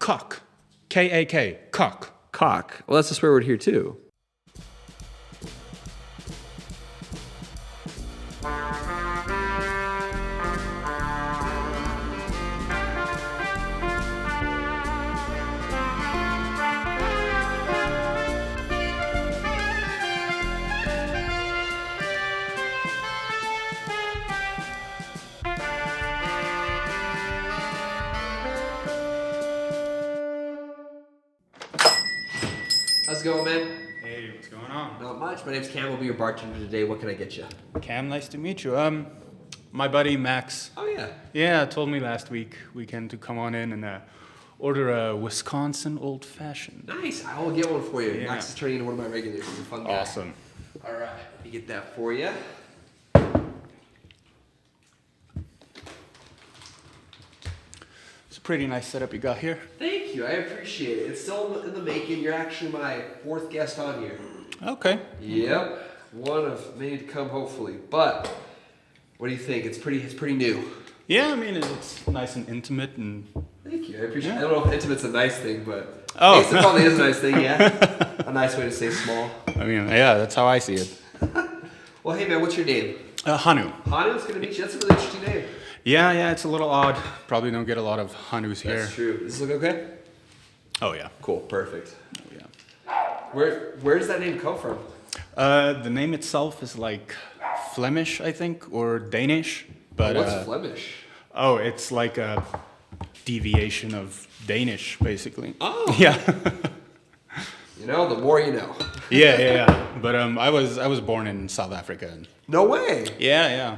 Cock. K-A-K. Cock. Cock. Well, that's a swear word here too. How's it going, man? Hey, what's going on? Not much. My name's Cam. I'll be your bartender today. What can I get you? Cam, nice to meet you. My buddy Max. Oh, yeah. Yeah, told me last weekend to come on in and order a Wisconsin Old Fashioned. Nice. I will get one for you. Yeah. Max is turning into one of my regulars. He's a fun guy. Awesome. All right. Let me get that for you. It's a pretty nice setup you got here. Thank you. I appreciate it. It's still in the making. You're actually my 4th guest on here. Okay. Yep. One of many to come, hopefully. But what do you think? It's pretty new. Yeah, I mean, it's nice and intimate and... Thank you. I appreciate it. I don't know if intimate's a nice thing, but Oh. I guess it probably is a nice thing, yeah. A nice way to say small. I mean, yeah, that's how I see it. Well, hey, man, what's your name? Hanno. Hanno, it's good to meet you. That's a really interesting name. Yeah, it's a little odd. Probably don't get a lot of Hannus here. That's true. Does this look okay? Oh, yeah. Cool. Perfect. Oh, yeah. Where does that name come from? The name itself is like Flemish, I think, or Danish. But What's Flemish? Oh, it's like a deviation of Danish, basically. Oh. Yeah. You know, the more you know. Yeah. But I was born in South Africa. And No way. yeah.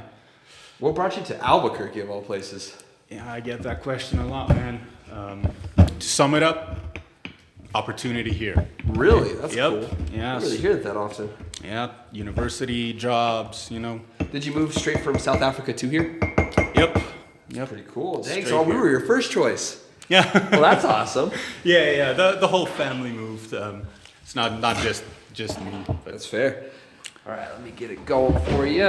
What brought you to Albuquerque of all places? Yeah, I get that question a lot, man. To sum it up, opportunity here. Really? That's Yep. cool. Yeah. I don't really hear it that often. Yeah, university, jobs, you know. Did you move straight from South Africa to here? Yep. Pretty cool. Dang, Straight so we here. were your first choice. Yeah. Well, that's awesome. Yeah. The whole family moved. It's not just me. But That's fair. All right, let me get it going for you.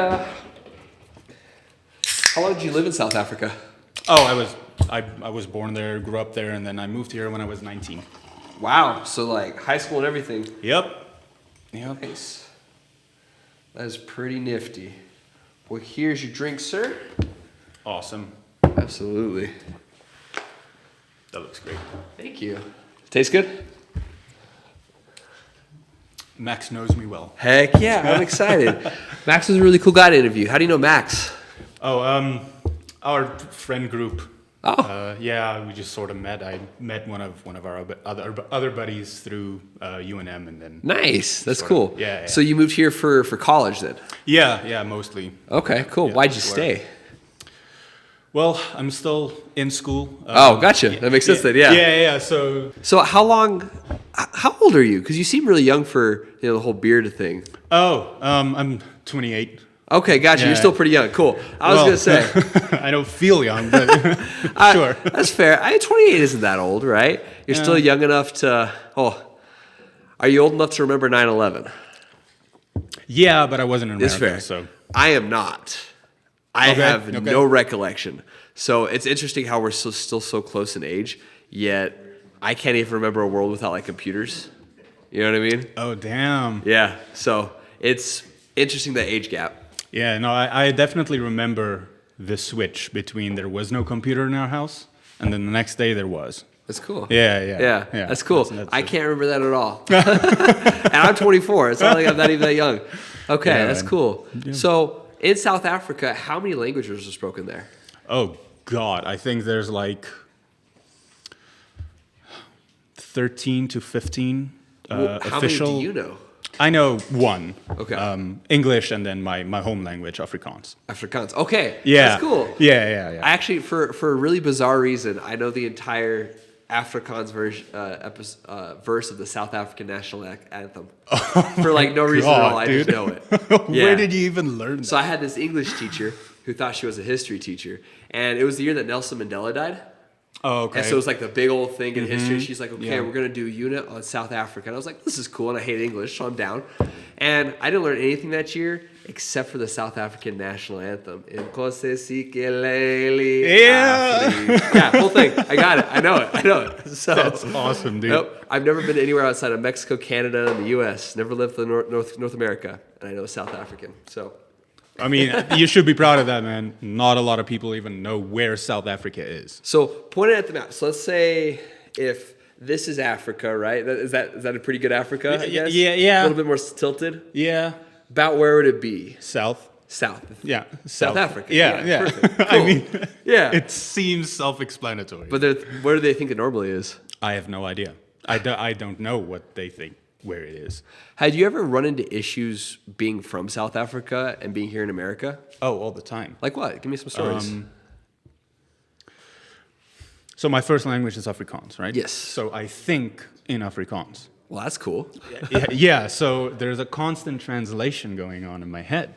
How long did you live in South Africa? oh, I was born there, grew up there, and then I moved here when I was 19. Wow, so like high school and everything. Yep. Nice. That is pretty nifty. Well, here's your drink, sir. Awesome. Absolutely. That looks great. Thank you. Tastes good? Max knows me well. Heck yeah, I'm excited. Max was a really cool guy to interview. How do you know Max? Oh, our friend group. Oh. Yeah, we just sort of met. I met one of our other buddies through UNM, and then. Nice. That's Sort cool. of, yeah. So you moved here for college then? Yeah, mostly. Okay, cool. Yeah, Why'd you that's where- stay? Well, I'm still in school. Oh, gotcha. That makes sense then, yeah. Yeah. So, So how old are you? Because you seem really young for the whole beard thing. I'm 28. Okay, gotcha. Yeah. You're still pretty young. Cool. I was Well, going to say. I don't feel young, but sure. That's fair. 28 isn't that old, right? You're Yeah. still young enough to... Oh, are you old enough to remember 9/11? Yeah, but I wasn't in It's America, fair. so. I am not. I Okay, have okay. no recollection. So it's interesting how we're still so close in age, yet I can't even remember a world without like computers. You know what I mean? Oh, damn. Yeah. So it's interesting, that age gap. Yeah, no, I definitely remember the switch between there was no computer in our house, and then the next day there was. That's cool. Yeah. That's cool. That's I it. can't remember that at all. And I'm 24. It's not like I'm not even that young. Okay, Yeah, that's man. cool. Yeah. So in South Africa, how many languages are spoken there? Oh, God. I think there's like 13 to 15 Well, how official. many do you know? I know one. Okay. English and then my home language, Afrikaans. Afrikaans. Okay. Yeah. That's cool. Yeah. I actually, for a really bizarre reason, I know the entire Afrikaans verse of the South African national anthem. For like no reason at all, I just know it. Yeah. Where did you even learn that? So I had this English teacher who thought she was a history teacher, and it was the year that Nelson Mandela died. Oh, okay. And so it was like the big old thing in history. She's like, okay, Yeah. we're going to do a unit on South Africa. And I was like, this is cool. And I hate English, so I'm down. And I didn't learn anything that year. except for the South African national anthem. Nkosisikeleli Yeah. Afri. Yeah, whole thing. I got it. I know it. So That's awesome, dude. Nope. I've never been anywhere outside of Mexico, Canada, and the U.S. Never lived in North America, and I know South African. So, I mean, you should be proud of that, man. Not a lot of people even know where South Africa is. so point it at the map. So let's say if this is Africa, right? Is that a pretty good Africa? I guess? Yeah. A little bit more tilted. Yeah. About where would it be? South. South. Yeah. South Africa. Yeah. Perfect. Cool. I mean, Yeah. it seems self-explanatory. But where do they think it normally is? I have no idea. I don't know what they think where it is. Had you ever run into issues being from South Africa and being here in America? Oh, all the time. Like what? Give me some stories. So my first language is Afrikaans, right? Yes. So I think in Afrikaans. Well, that's cool. Yeah, so there's a constant translation going on in my head,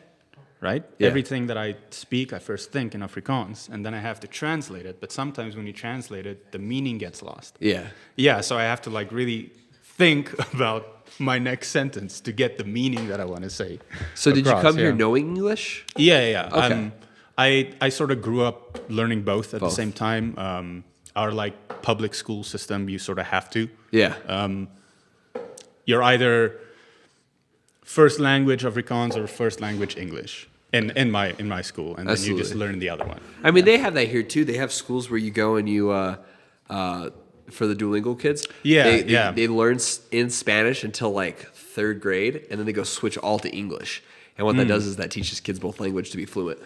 right? Yeah. Everything that I speak, I first think in Afrikaans, and then I have to translate it. But sometimes when you translate it, the meaning gets lost. Yeah. Yeah, so I have to like really think about my next sentence to get the meaning that I want to say. So did you across, come here yeah. knowing English? Yeah. Okay. I sort of grew up learning both at Both. the same time. Our like public school system, you sort of have to. Yeah. You're either first language Afrikaans or first language English in my school, and then you just Absolutely. learn the other one. I mean, they have that here too. They have schools where you go and you, for the duolingo kids, they learn in Spanish until like third grade, and then they go switch all to English. And what that does is that teaches kids both language to be fluent.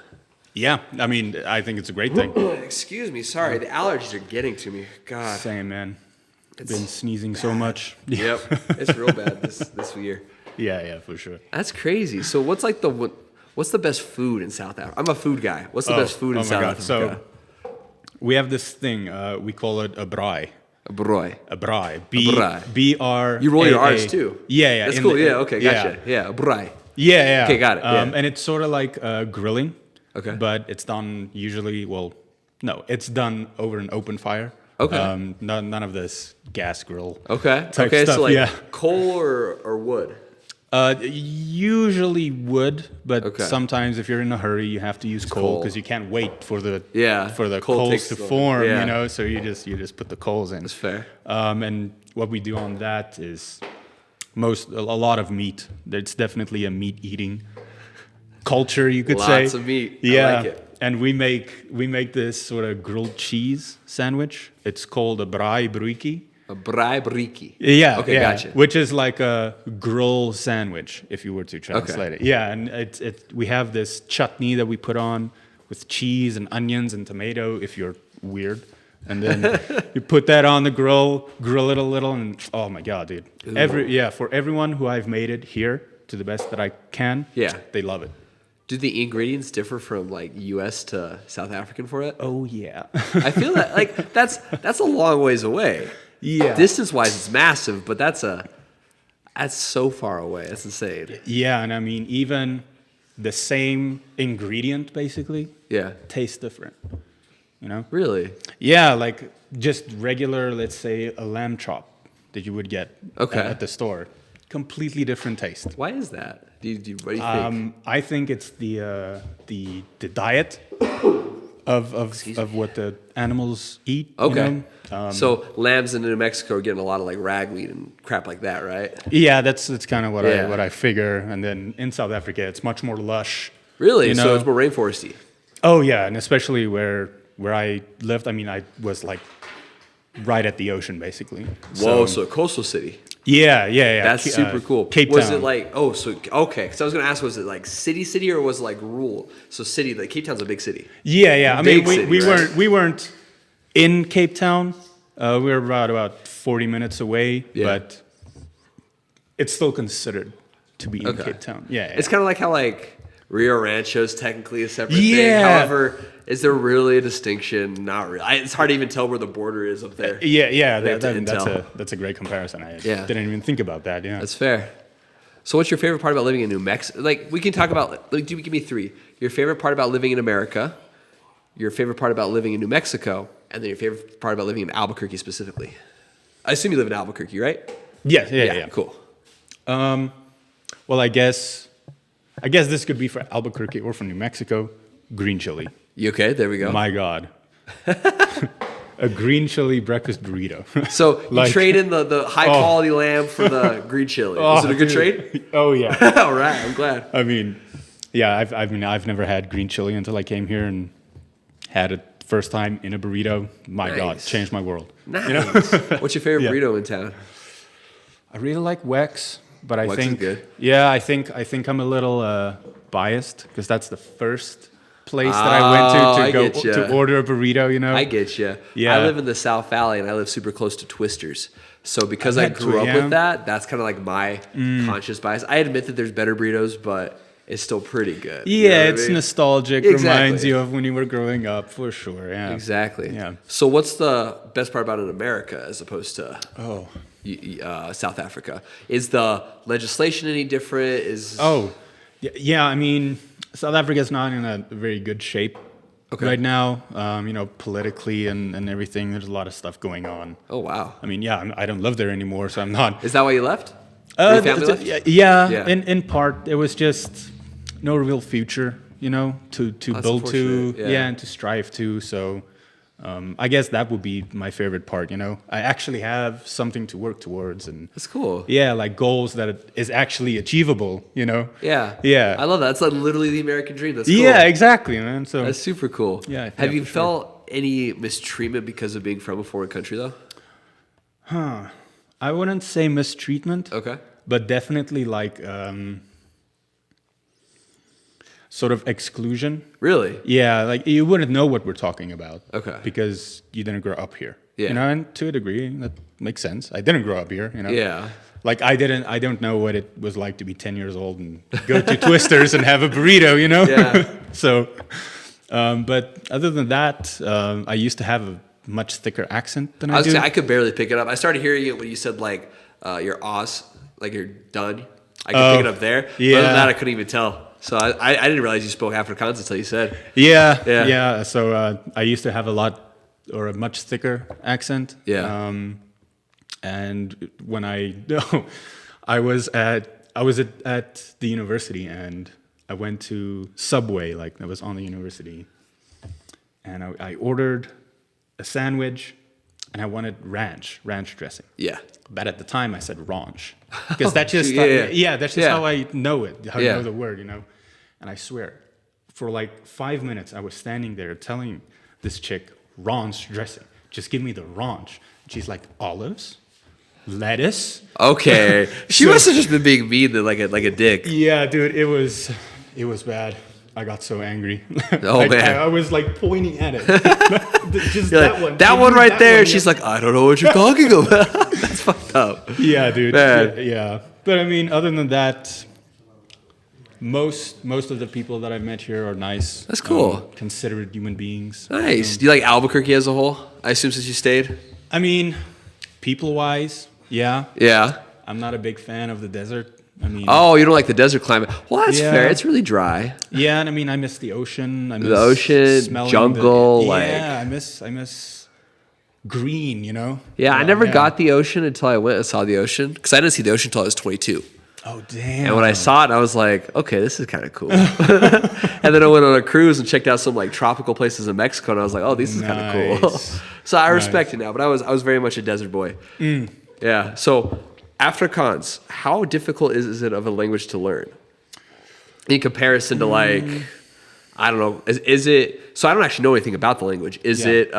Yeah, I mean, I think it's a great thing. Excuse me, sorry, the allergies are getting to me. God. Same, man. Been sneezing so much. Yep, it's real bad this year. Yeah, for sure. That's crazy. So what's the best food in South Africa? I'm a food guy. What's the best food in my South God. Africa? So we have this thing. We call it a braai. A Braai. A braai. Braai. B-R. You roll your R's too. Yeah. That's in cool. the- Yeah. Okay. Gotcha. Yeah. A Braai. Yeah. Okay, got it, yeah. And it's sort of like grilling. Okay. But it's done usually. Well, no, it's done over an open fire. Okay. None of this gas grill. Okay. Type Okay. stuff, So like yeah. coal or wood. Usually wood, but Okay. sometimes if you're in a hurry, you have to use coal coal. because you can't wait for the Coal coals takes to a little- form. yeah. You know, so you just put the coals in. That's fair. And what we do on that is a lot of meat. It's definitely a meat eating culture, you could say. Lots of meat. Yeah. I like it. And we make this sort of grilled cheese sandwich. It's called a braai broodjie. A Braai briki. Yeah. Okay. yeah, Gotcha. Which is like a grill sandwich, if you were to translate it. Yeah, and we have this chutney that we put on with cheese and onions and tomato, if you're weird. And then you put that on the grill it a little, and oh my God, dude. For everyone who I've made it here to the best that I can, Yeah. they love it. Do the ingredients differ from like U.S. to South African for it? Oh yeah. I feel that like that's a long ways away. Yeah. Distance-wise, it's massive, but that's so far away. That's insane. Yeah, and I mean even the same ingredient basically Yeah. tastes different. You know? Really? Yeah, like just regular, let's say, a lamb chop that you would get at the store. Completely different taste. Why is that? What do you think? I think it's the diet of what the animals eat. Okay. You know? So lambs in New Mexico are getting a lot of like ragweed and crap like that, right? Yeah, that's kind of what Yeah. I figure. And then in South Africa, it's much more lush. Really? You So know? it's more rainforesty. Oh yeah, and especially where I lived. I mean, I was like right at the ocean, basically. Whoa! So a coastal city. Yeah. That's super cool. Cape was Town. it like okay? Because I was gonna ask, was it like city, or was it like rural? So city, like Cape Town's a big city. Yeah. I mean, Big city, we right? weren't in Cape Town. We were about 40 minutes away, Yeah. but it's still considered to be in Cape Town. Yeah. It's kind of like how like Rio Rancho is technically a separate Yeah. thing. However, is there really a distinction? Not really. It's hard to even tell where the border is up there. Yeah. They have to That's a great comparison. I Yeah. didn't even think about that. Yeah. That's fair. So what's your favorite part about living in New Mexico? Like, we can talk about, like, give me three. Your favorite part about living in America, your favorite part about living in New Mexico, and then your favorite part about living in Albuquerque specifically. I assume you live in Albuquerque, right? Yeah. Cool. Well, I guess I guess this could be for Albuquerque or from New Mexico. Green chili. You okay? There we go. My God. A green chili breakfast burrito. So you trade in the high quality lamb for the green chili. Is it a good trade? Oh yeah. All right, I'm glad. I mean, yeah, I've never had green chili until I came here and had it first time in a burrito. My God, changed my world. Nice. You know? What's your favorite burrito in town? I really like Wex, but I Wex think is good. Yeah, I think I'm a little biased because that's the first place that I went to order a burrito, you know? I get you. Yeah. I live in the South Valley and I live super close to Twisters. So because I grew up with that, that's kind of like my conscious bias. I admit that there's better burritos, but it's still pretty good. Yeah, you know it's nostalgic. Exactly. Reminds you of when you were growing up, for sure. Yeah. Exactly. Yeah. So what's the best part about it in America as opposed to South Africa? Is the legislation any different? Yeah. I mean, South Africa is not in a very good shape right now. You know, politically and everything. There's a lot of stuff going on. Oh wow. I mean, yeah, I don't live there anymore, so I'm not. Is that why you left? Your family left? Yeah. In part, it was just no real future, you know, to build to, and to strive to. So I guess that would be my favorite part, you know. I actually have something to work towards, and that's cool. Yeah, like goals that is actually achievable, you know. Yeah. I love that. It's like literally the American dream. That's cool. Yeah, exactly, man. So that's super cool. Yeah. Have you felt any mistreatment because of being from a foreign country though? I wouldn't say mistreatment. Okay. But definitely like sort of exclusion. Really? Yeah, like you wouldn't know what we're talking about. Okay. Because you didn't grow up here. Yeah. You know, and to a degree that makes sense. I didn't grow up here, you know. Yeah. Like I don't know what it was like to be 10 years old and go to Twisters and have a burrito, you know? Yeah. So but other than that, I used to have a much thicker accent than I do. I could barely pick it up. I started hearing it when you said like you're like you're done. I could pick it up there. Yeah. Other than that, I couldn't even tell. So I didn't realize you spoke Afrikaans until you said. Yeah. So I used to have a much thicker accent. Yeah. And when I was at the university and I went to Subway, like I was on the university, and I ordered a sandwich, and I wanted ranch dressing. Yeah. But at the time I said ranch because that's just that's just how I know it. How I know the word, you know. And I swear, for like 5 minutes, I was standing there telling this chick ranch dressing. Just give me the ranch. And she's like, olives, lettuce. Okay, she must have just been being mean, like a dick. Yeah, dude, it was bad. I got so angry. Oh man, I was like pointing at it. Just that one right there. She's like, I don't know what you're talking about. That's fucked up. Yeah, dude. Man. Yeah. But I mean, other than that, most of the people that I've met here are nice. That's cool. Considerate human beings. Nice. Do you like Albuquerque as a whole? I assume since you stayed. I mean, people-wise, yeah. Yeah. I'm not a big fan of the desert. I mean, oh, you don't like the desert climate? Well, that's fair. It's really dry. Yeah, and I mean, I miss the ocean. I miss the ocean, jungle. I miss green. You know. Yeah, I never got the ocean until I went and saw the ocean because I didn't see the ocean until I was 22. Oh damn! And when I saw it, I was like, okay, this is kind of cool. And then I went on a cruise and checked out some like tropical places in Mexico, and I was like, oh, this is kind of cool. So I respect it now, but I was very much a desert boy. Yeah. So Afrikaans, how difficult is it of a language to learn in comparison to like, I don't know, is it? So I don't actually know anything about the language. Is it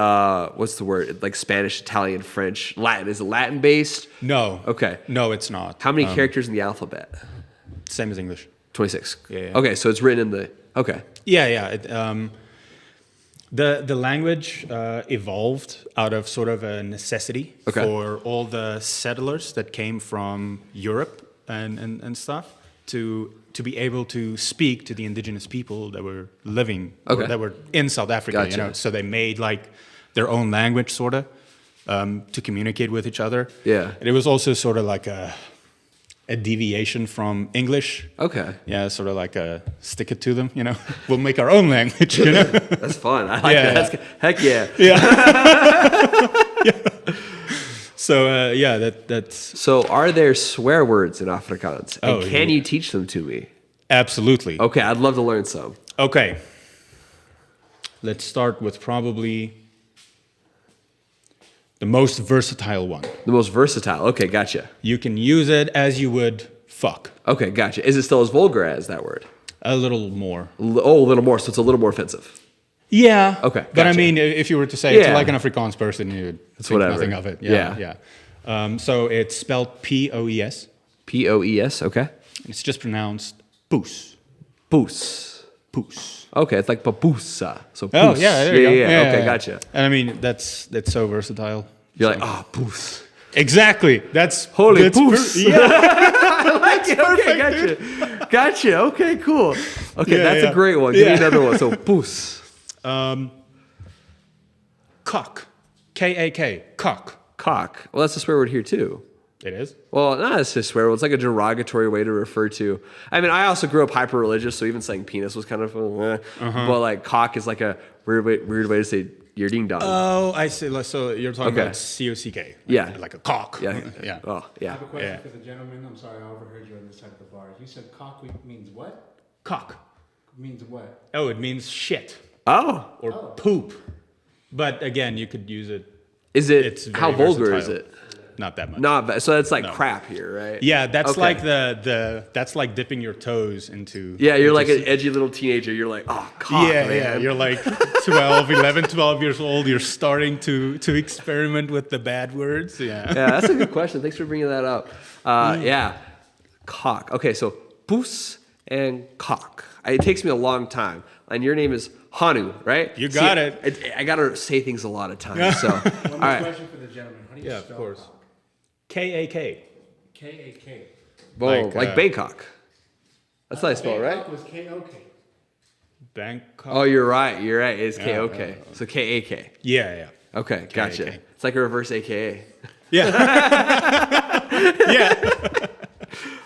what's the word? Like Spanish, Italian, French, Latin? Is it Latin based? No. Okay. No, it's not. How many characters in the alphabet? Same as English. 26. Yeah. Okay, so it's written in the Yeah. The language evolved out of sort of a necessity for all the settlers that came from Europe and stuff to be able to speak to the indigenous people that were living or that were in South Africa. Gotcha. You know, so they made like their own language sort of to communicate with each other. Yeah, and it was also sort of like a deviation from English. Okay. Yeah, sort of like a stick it to them, you know. We'll make our own language, you know. That's fun. I like that. That's, heck yeah. Yeah. So that's. So are there swear words in Afrikaans? And can yeah. you teach them to me? Absolutely. Okay, I'd love to learn some. Okay. Let's start with probably the most versatile one. The most versatile. Okay, gotcha. You can use it as you would fuck. Okay, gotcha. Is it still as vulgar as that word? A little more. A little more. So it's a little more offensive. Yeah. Okay, gotcha. But I mean, if you were to say it to like an Afrikaans person, you'd think whatever. nothing of it. Yeah. So it's spelled P-O-E-S. P-O-E-S, okay. It's just pronounced poes. Poes. Poes. Okay, it's like papusa. So Oh, poes. yeah, there you go. Yeah. Okay, gotcha. And I mean, that's so versatile. You're like, poos. Exactly. That's holy poos. Yeah. I like it. Okay, gotcha. Okay, cool. Okay, that's a great one. Give me another one. So poos. Cock. K-A-K. Cock. Cock. Well, that's a swear word here too. It is? Well, not as a swear word. It's like a derogatory way to refer to. I mean, I also grew up hyper religious, so even saying penis was kind of. But like cock is like a weird way to say your ding dong. Oh, I see. So you're talking about C-O-C-K. Like a cock. Yeah. Oh, yeah. I have a question for the gentleman. I'm sorry, I overheard you on this side of the bar. You said cock means what? Cock. Means what? Oh, it means shit. Oh. Or poop. But again, you could use it. Is it? How vulgar is it? Not that much. Not so that's like crap here, right? Yeah, that's like that's like dipping your toes into. Yeah, you're like an edgy little teenager. You're like, oh, cock, man. You're like 12 years old. You're starting to experiment with the bad words. Yeah. Yeah, that's a good question. Thanks for bringing that up. Yeah, cock. Okay, so poos and cock. It takes me a long time. And your name is Hanno, right? You got it. I got to say things a lot of times. So, one more question for the gentleman. How do you spell of course. cock? K-A-K. K-A-K. Boom, like Bangkok. That's how I spell it, right? Bangkok was K-O-K. Bangkok. Oh, you're right. It's K-O-K. So K-A-K. Yeah. Okay, gotcha. It's like a reverse AKA. Yeah. Yeah.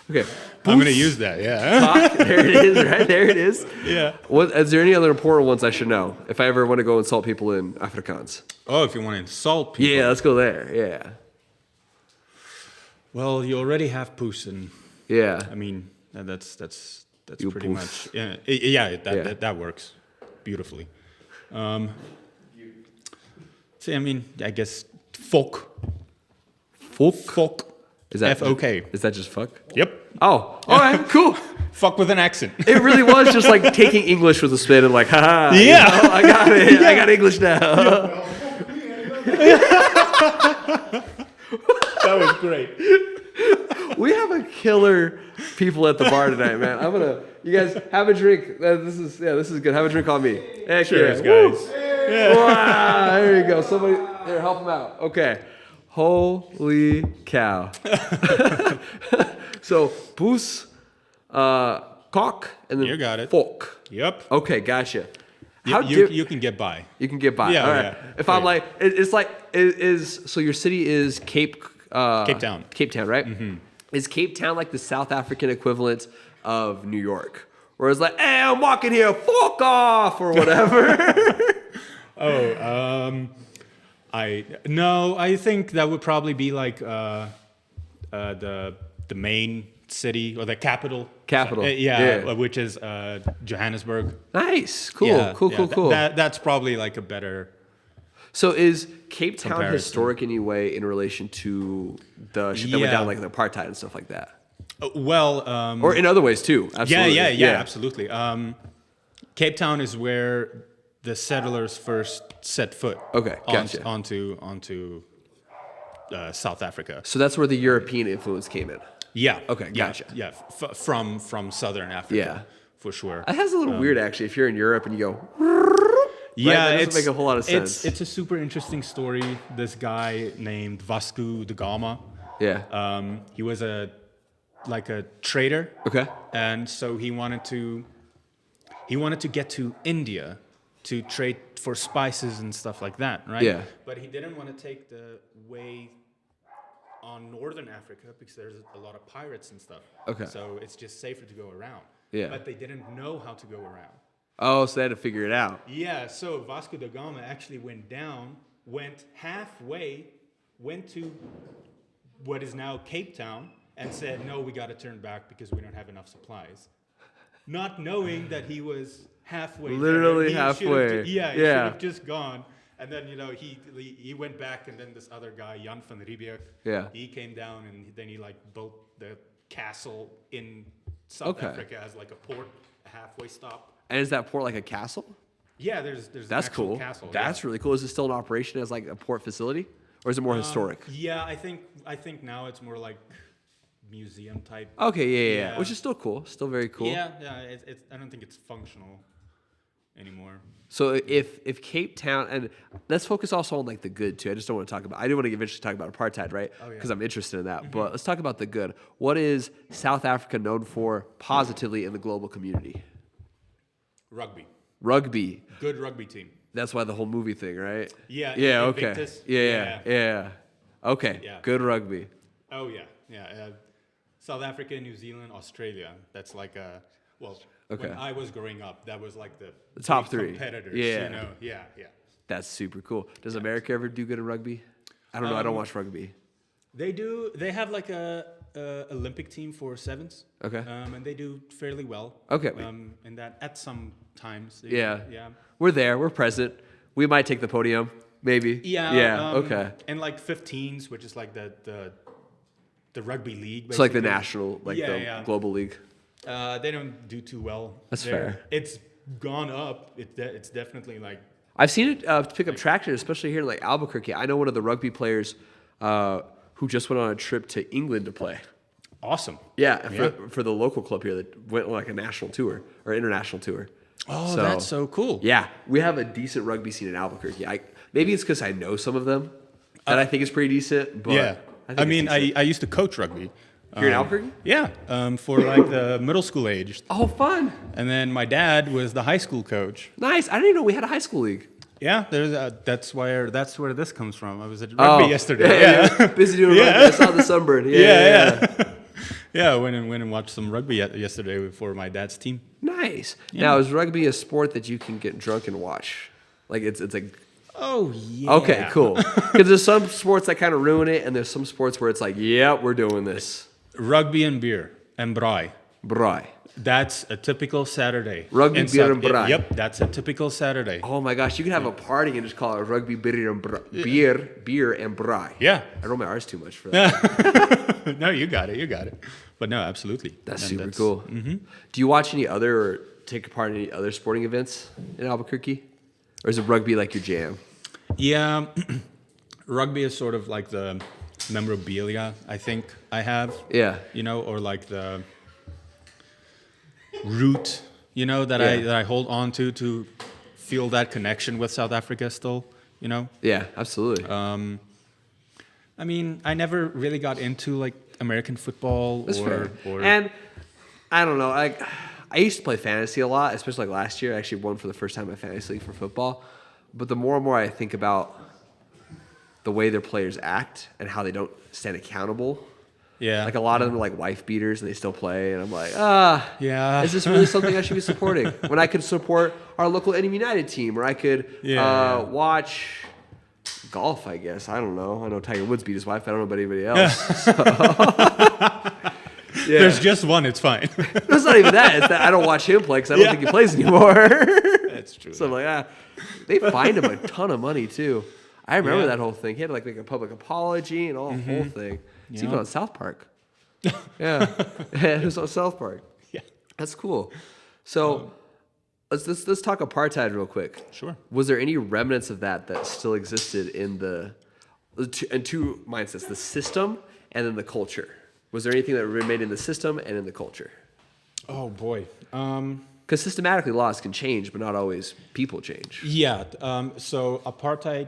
Okay. I'm going to use that, yeah. Cock, there it is, right? There it is. Yeah. Is there any other important ones I should know if I ever want to go insult people in Afrikaans? Oh, if you want to insult people. Yeah, let's go there. Yeah. Well, you already have poos, and yeah. I mean that's You pretty poos. much that works beautifully. See, I mean, I guess folk. Is that F-O-K. Is that just fuck? Yep. Oh, all right, cool. Fuck with an accent. It really was just like taking English with a spin and like, haha. Yeah. You know, I got it. Yeah. I got English now. That was great. We have a killer people at the bar tonight, man. You guys have a drink. This is good. Have a drink on me. Heck Cheers, yeah. guys. Yeah. Wow, there you go. Somebody there, help him out. Okay. Holy cow. So, poos, cock, and then You got it. folk. Yep. Okay, gotcha. You can get by. You can get by. Yeah, all right. yeah. If I'm like, it's like, so your city is Cape Town. Cape Town, right? Mm-hmm. Is Cape Town like the South African equivalent of New York? Where it's like, hey, I'm walking here, fuck off, or whatever. I think that would probably be like the main city or the capital. Which is Johannesburg. Nice, cool. That's probably like a better. So is Cape Town comparison. historic in any way in relation to the shit that went down, like the apartheid and stuff like that? Or in other ways too. Absolutely. Yeah, absolutely. Cape Town is where the settlers first set foot. Okay, gotcha. onto South Africa. So that's where the European influence came in. Yeah. Okay, gotcha. Yeah, from Southern Africa. Yeah, for sure. It has a little weird actually. If you're in Europe and you go. Yeah, right? That doesn't make a whole lot of sense. It's a super interesting story. This guy named Vasco da Gama. Yeah. He was a trader. Okay. And so he wanted to get to India to trade for spices and stuff like that, right? Yeah. But he didn't want to take the way on northern Africa because there's a lot of pirates and stuff. Okay. So it's just safer to go around. Yeah. But they didn't know how to go around. Oh, so they had to figure it out. Yeah, so Vasco da Gama actually went halfway, went to what is now Cape Town, and said, no, we got to turn back because we don't have enough supplies. not knowing that he was halfway. Literally there. halfway. He should have just gone. And then, he went back, and then this other guy, Jan van Riebeek, he came down, and then he like built the castle in South Africa as like a port, a halfway stop. And is that port like a castle? Yeah, there's That's an actual cool. castle. That's really cool. Is it still in operation as like a port facility, or is it more historic? Yeah, I think now it's more like museum type. Okay, yeah. Which is still cool. Still very cool. Yeah. It's I don't think it's functional anymore. So if Cape Town, and let's focus also on like the good too. I just don't want to talk about. I do want to eventually talk about apartheid, right? Because I'm interested in that. But let's talk about the good. What is South Africa known for positively in the global community? Rugby. Good rugby team. That's why the whole movie thing, right? Yeah. Yeah. Okay. Invictus. Yeah. Okay. Yeah. Good rugby. Oh yeah. South Africa, New Zealand, Australia. That's like when I was growing up, that was like the top three competitors. Yeah. Yeah. That's super cool. Does America ever do good in rugby? I don't know. I don't watch rugby. They do. They have like a Olympic team for sevens. Okay. And they do fairly well. Okay. And that at some times. Yeah. Yeah. We're there. We're present. We might take the podium. Maybe. Yeah. Yeah. Okay. And like 15s, which is like the rugby league. It's like the national, like the global league. They don't do too well. That's fair. It's gone up. It's definitely like. I've seen it pick up traction, especially here in like Albuquerque. I know one of the rugby players who just went on a trip to England to play. Awesome. Yeah, for the local club here that went on like a national tour or international tour. Oh, that's so cool. Yeah, we have a decent rugby scene in Albuquerque. Maybe it's because I know some of them that I think is pretty decent. But yeah, I used to coach rugby. Here in Albuquerque? Yeah, for like the middle school age. Oh, fun. And then my dad was the high school coach. Nice. I didn't even know we had a high school league. Yeah, that's where this comes from. I was at rugby yesterday. Yeah. Busy doing rugby. I saw the sunburn. Yeah. Yeah, I went and watched some rugby yesterday for my dad's team. Nice. Yeah. Now, is rugby a sport that you can get drunk and watch? Like it's like. Oh yeah. Okay, cool. Because there's some sports that kind of ruin it, and there's some sports where it's like, yeah, we're doing this. Rugby and beer and braai. Braai. That's a typical Saturday. Rugby, beer, and braai. Yep, that's a typical Saturday. Oh my gosh, you can have a party and just call it rugby, beer, and braai. Yeah. I roll my R's too much for that. No, you got it. But no, absolutely. That's super cool. Mm-hmm. Do you watch any other or take part in any other sporting events in Albuquerque? Or is it rugby like your jam? Yeah, rugby is sort of like the memorabilia I think I have. Yeah. Or like the root, that I hold on to feel that connection with South Africa still, Yeah, absolutely. I mean, I never really got into like American football. That's fair. And I don't know, I used to play fantasy a lot, especially like last year. I actually won for the first time in fantasy league for football. But the more and more I think about the way their players act and how they don't stand accountable. Yeah. Like a lot of them are like wife beaters and they still play. And I'm like, yeah. Is this really something I should be supporting? When I could support our local NM United team, or I could watch golf, I guess. I don't know. I know Tiger Woods beat his wife. I don't know about anybody else. Yeah. There's just one. It's fine. It's not even that. It's that I don't watch him play because I don't think he plays anymore. That's true. So I'm like, they fined him a ton of money too. I remember that whole thing. He had to like make a public apology and all the whole thing. It's even on South Park. Yeah, it was on South Park. Yeah, that's cool. So let's talk apartheid real quick. Sure. Was there any remnants of that still existed in two mindsets: the system and then the culture? Was there anything that remained in the system and in the culture? Oh boy. Because systematically laws can change, but not always people change. Yeah. So apartheid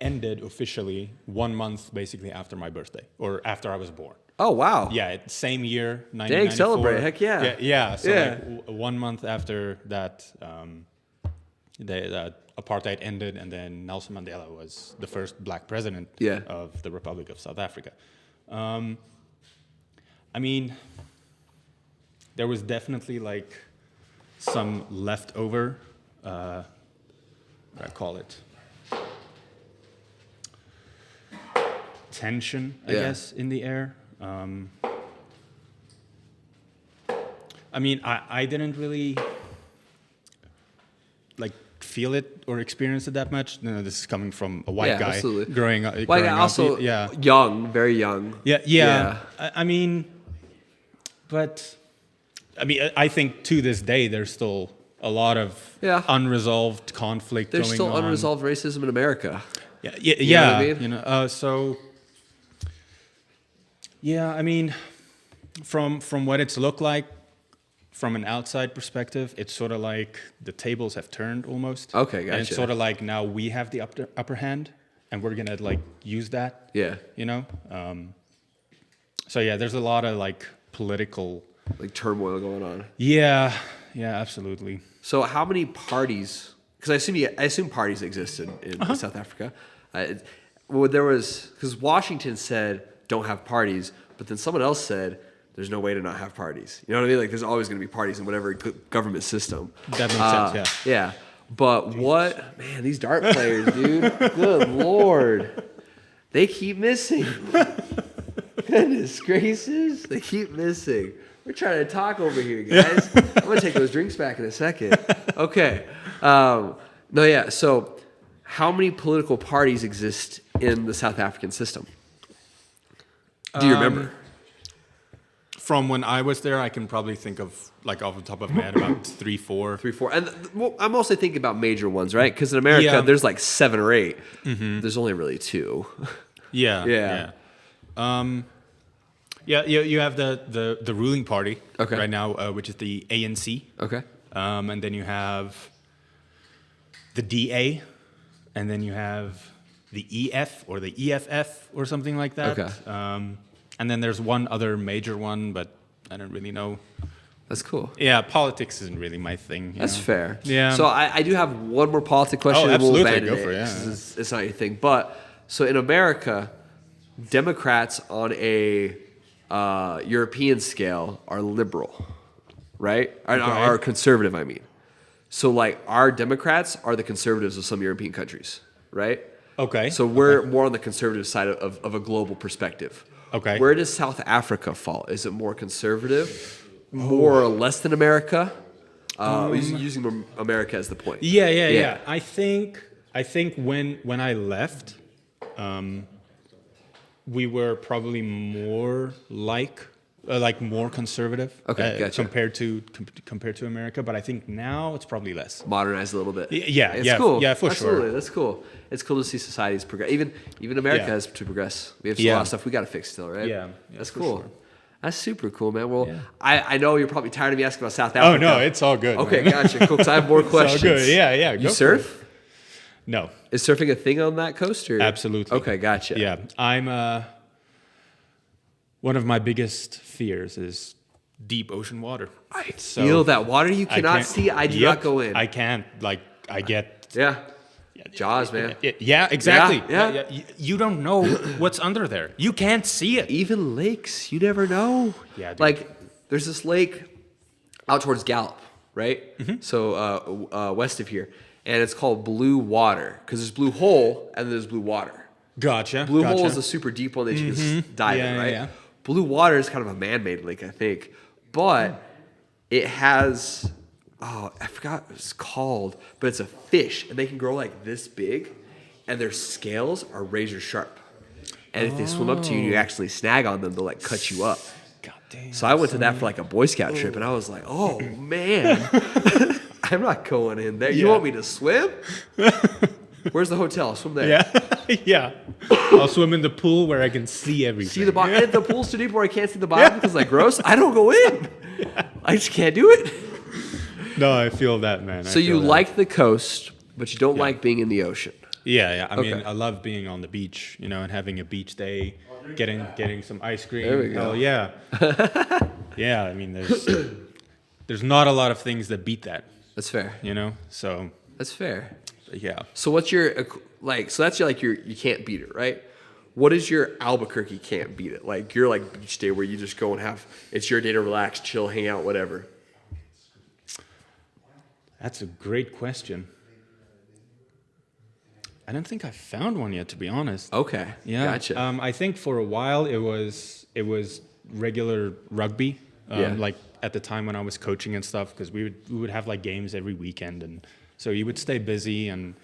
ended officially 1 month basically after my birthday, or after I was born. Oh wow. Yeah, same year, 1994. Dang, celebrate! Heck yeah. Yeah. So like 1 month after that, the apartheid ended, and then Nelson Mandela was the first black president of the Republic of South Africa. I mean, there was definitely like some leftover, what do I call it? Tension, I guess, in the air. I mean, I didn't really like feel it or experience it that much. No, this is coming from a white guy absolutely. growing up. Also young, very young. Yeah. I mean, but I mean, I think to this day there's still a lot of unresolved conflict. There's going still on. unresolved racism in America. Yeah. You know what I mean? You know, so yeah, I mean, from what it's looked like. From an outside perspective, it's sort of like the tables have turned almost. Okay, gotcha. And it's sort of like now we have the upper hand, and we're gonna like use that. Yeah. You know. So yeah, there's a lot of like political like turmoil going on. Yeah, absolutely. So how many parties? Because I assume parties existed in South Africa. Well, there was because Washington said don't have parties, but then someone else said. There's no way to not have parties. You know what I mean? Like, there's always going to be parties in whatever government system. That makes sense, yeah. But man, these dart players, dude. Good Lord. They keep missing. Goodness gracious. They keep missing. We're trying to talk over here, guys. I'm going to take those drinks back in a second. Okay. So how many political parties exist in the South African system? Do you remember? From when I was there, I can probably think of, like, off the top of my head, about 3, 4. 3, 4. And I'm mostly thinking about major ones, right? Because in America, there's like 7 or 8. Mm-hmm. There's only really 2. Yeah. You have the ruling party right now, which is the ANC. Okay. And then you have the DA, and then you have the EF or the EFF or something like that. Okay. And then there's one other major one, but I don't really know. That's cool. Yeah, politics isn't really my thing. That's fair. Yeah. So I do have one more politic question. Oh, absolutely. We'll go for it. It's not your thing. But so in America, Democrats on a European scale are liberal, right? Are conservative, I mean. So like our Democrats are the conservatives of some European countries, right? Okay. So we're more on the conservative side of a global perspective. Okay. Where does South Africa fall? Is it more conservative, more or less than America? Using America as the point. Yeah. I think when I left, we were probably more like more conservative. Okay, gotcha. compared to America, but I think now it's probably less. Modernized a little bit. It's cool. Yeah, for Absolutely. sure. That's cool. It's cool to see societies progress. Even America has to progress. We have a lot of stuff we got to fix still, right? Yeah, that's cool. Sure. That's super cool, man. Well, yeah. I know you're probably tired of me asking about South Africa. Oh no, it's all good. Okay, man. gotcha. Cool. Because I have more questions. It's all good. Yeah. You surf? No. Is surfing a thing on that coast? Or? Absolutely. Okay, gotcha. Yeah, I'm. One of my biggest fears is deep ocean water. I feel that water you cannot see. I do not go in. I can't. Like I get. Yeah. Jaws, man. Yeah, exactly. Yeah. You don't know what's under there. You can't see it. Even lakes, you never know. Yeah, dude. Like, there's this lake out towards Gallup, right? Mm-hmm. So west of here, and it's called Blue Water because there's Blue Hole and there's Blue Water. Gotcha. Blue Hole is a super deep one that you can dive in, right? Yeah. Blue Water is kind of a man-made lake, I think, but it has. Oh, I forgot what it's called, but it's a fish, and they can grow like this big, and their scales are razor sharp. And if they swim up to you and you actually snag on them, they'll like cut you up. God damn. So I went to that for like a Boy Scout trip, and I was like, oh man, I'm not going in there. You want me to swim? Where's the hotel? I'll swim there. Yeah. I'll swim in the pool where I can see everything. See the bottom. And if the pool's too deep where I can't see the bottom because it's like gross, I don't go in. I just can't do it. No, I feel that, man. So you like the coast, but you don't like being in the ocean. Yeah. I mean, I love being on the beach, and having a beach day, getting some ice cream. There we go. Oh yeah. Yeah, I mean, there's not a lot of things that beat that. That's fair. So. That's fair. Yeah. So what's your like? So that's your you can't beat it, right? What is your Albuquerque can't beat it? Like your beach day where you just go and it's your day to relax, chill, hang out, whatever. That's a great question. I don't think I found one yet, to be honest. Okay. Yeah. Gotcha. I think for a while it was regular rugby. Like at the time when I was coaching and stuff, because we would have like games every weekend, and so you would stay busy and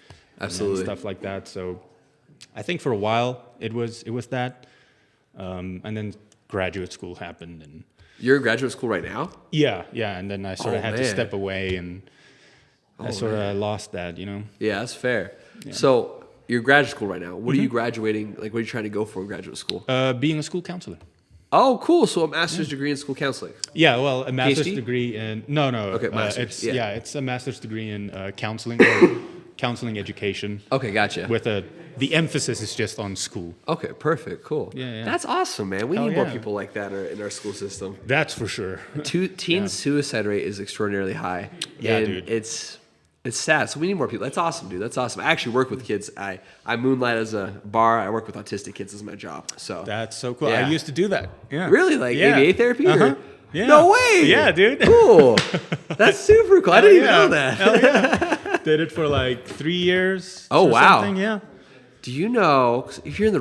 stuff like that. So I think for a while it was that, and then graduate school happened, and you're in graduate school right now. Yeah, and then I sort of had to step away, and I sort of lost that, Yeah, that's fair. Yeah. So you're in graduate school right now. What are you graduating? Like, what are you trying to go for in graduate school? Being a school counselor. Oh, cool. So a master's degree in school counseling. Yeah, well, a master's PhD? degree in... No. Okay, master's. It's a master's degree in counseling or counseling education. Okay, gotcha. With the emphasis is just on school. Okay, perfect. Cool. Yeah. That's awesome, man. We need more people like that in our school system. That's for sure. Teen suicide rate is extraordinarily high. Yeah, and dude. It's sad. So we need more people. That's awesome, dude. That's awesome. I actually work with kids. I moonlight as a bar. I work with autistic kids as my job. So that's so cool. Yeah. I used to do that. Yeah. Really? Like ABA therapy? Uh-huh. Yeah. No way. Yeah, dude. Cool. That's super cool. I didn't even know that. Hell yeah. Did it for like 3 years. Oh, wow. Something. Yeah. Do you know, if you're in the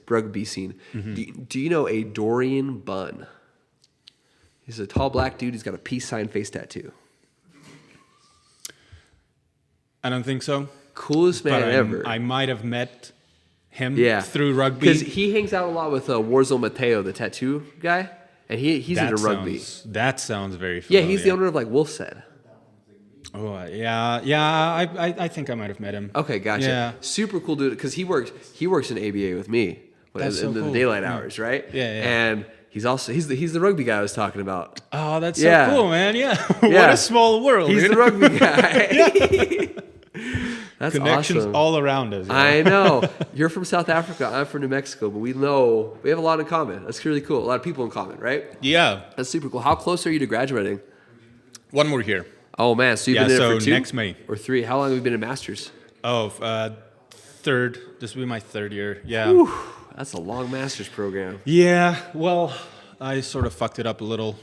rugby scene, do you know a Dorian Bunn? He's a tall black dude. He's got a peace sign face tattoo. I don't think so. Coolest man ever. I might have met him through rugby. Because he hangs out a lot with Warzone Mateo, the tattoo guy, and he's into rugby. That sounds very familiar. Yeah, he's the owner of like Wolfshead. Oh, yeah. I think I might have met him. Okay, gotcha. Yeah. Super cool dude, because he works in ABA with me in the daylight hours, right? Yeah. And he's the rugby guy I was talking about. Oh, that's so cool, man. Yeah. What a small world. He's the rugby guy. That's connections awesome. all around us. I know. You're from South Africa. I'm from New Mexico, but we have a lot in common. That's really cool. A lot of people in common, right? Yeah. That's super cool. How close are you to graduating? One more year. Oh, man. So you've been in it for 2? Next May. Or 3. How long have you been in Masters? Oh, third. This will be my 3rd year. Yeah. Whew, that's a long Masters program. Yeah. Well, I sort of fucked it up a little.